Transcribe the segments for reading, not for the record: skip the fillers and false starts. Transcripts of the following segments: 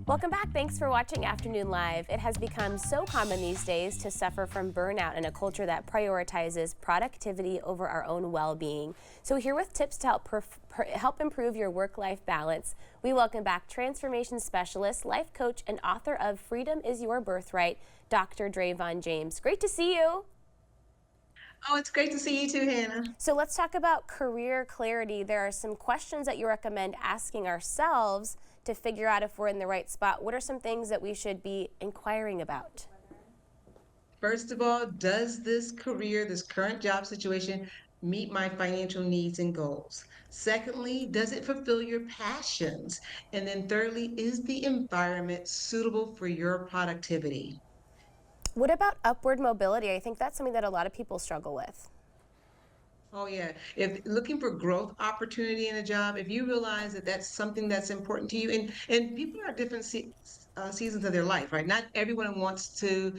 Welcome back. Thanks for watching Afternoon Live. It has become so common these days to suffer from burnout in a culture that prioritizes productivity over our own well-being. So here with tips to help improve your work-life balance, we welcome back transformation specialist, life coach, and author of Freedom is Your Birthright, Dr. Dravon James. Great to see you. Oh, it's great to see you too, Hannah. So let's talk about career clarity. There are some questions that you recommend asking ourselves to figure out if we're in the right spot. What are some things that we should be inquiring about? First of all, does this career, this current job situation, meet my financial needs and goals? Secondly, does it fulfill your passions? And then thirdly, is the environment suitable for your productivity? What about upward mobility? I think that's something that a lot of people struggle with. Oh, yeah. If looking for growth opportunity in a job, if you realize that that's something that's important to you, and people are at different seasons of their life, right? Not everyone wants to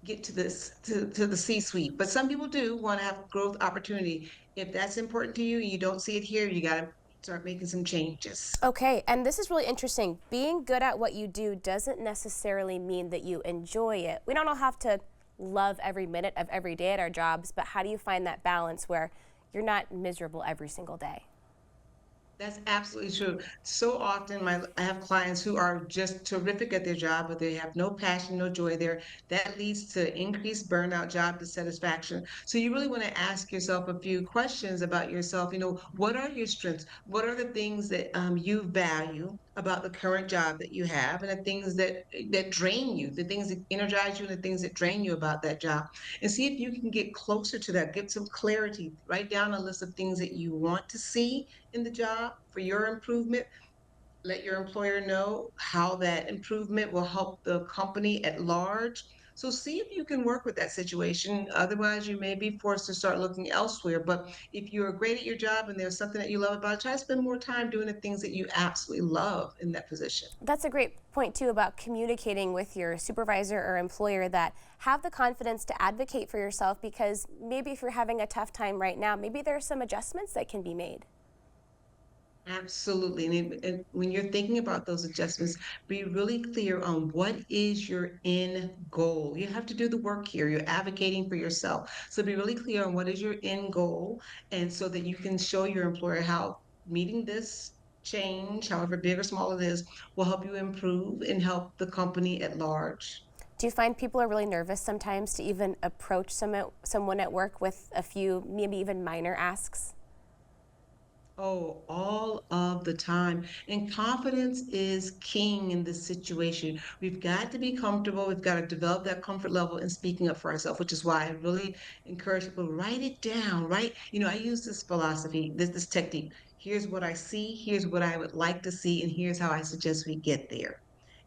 get to to the C-suite, but some people do want to have growth opportunity. If that's important to you and you don't see it here, you got to start making some changes. Okay, and this is really interesting. Being good at what you do doesn't necessarily mean that you enjoy it. We don't all have to love every minute of every day at our jobs, but how do you find that balance where you're not miserable every single day? That's absolutely true. So often I have clients who are just terrific at their job, but they have no passion, no joy there. That leads to increased burnout, job dissatisfaction. So you really want to ask yourself a few questions about yourself. What are your strengths? What are the things that you value about the current job that you have, and the things that drain you, the things that energize you, and the things that drain you about that job, and see if you can get closer to that. Get some clarity. Write down a list of things that you want to see in the job for your improvement. Let your employer know how that improvement will help the company at large. So see if you can work with that situation. Otherwise, you may be forced to start looking elsewhere. But if you're great at your job and there's something that you love about it, try to spend more time doing the things that you absolutely love in that position. That's a great point, too, about communicating with your supervisor or employer that have the confidence to advocate for yourself, because maybe if you're having a tough time right now, maybe there are some adjustments that can be made. Absolutely. And when you're thinking about those adjustments, be really clear on what is your end goal. You have to do the work here. You're advocating for yourself. So be really clear on what is your end goal. And so that you can show your employer how meeting this change, however big or small it is, will help you improve and help the company at large. Do you find people are really nervous sometimes to even approach someone at work with a few, maybe even minor asks? Oh, all of the time. And confidence is king in this situation. We've got to be comfortable. We've got to develop that comfort level in speaking up for ourselves, which is why I really encourage people to write it down, right? I use this philosophy, this technique. Here's what I see, here's what I would like to see, and here's how I suggest we get there.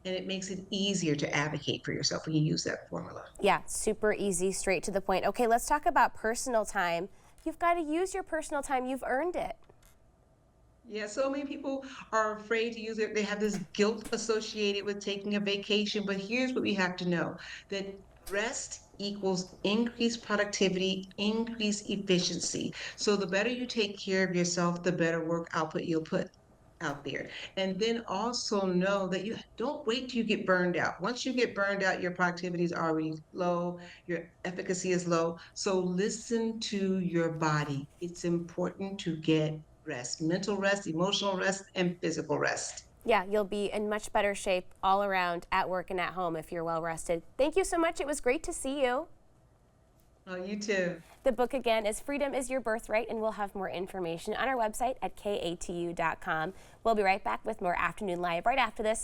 And it makes it easier to advocate for yourself when you use that formula. Yeah, super easy, straight to the point. Okay, let's talk about personal time. You've got to use your personal time. You've earned it. Yeah, so many people are afraid to use it. They have this guilt associated with taking a vacation. But here's what we have to know, that rest equals increased productivity, increased efficiency. So the better you take care of yourself, the better work output you'll put out there. And then also know that you don't wait till you get burned out. Once you get burned out, your productivity is already low, your efficacy is low. So listen to your body. It's important to get rest, mental rest, emotional rest, and physical rest. Yeah, you'll be in much better shape all around at work and at home if you're well rested. Thank you so much. It was great to see you. Oh, you too. The book again is Freedom is Your Birthright, and we'll have more information on our website at katu.com. We'll be right back with more Afternoon Live right after this.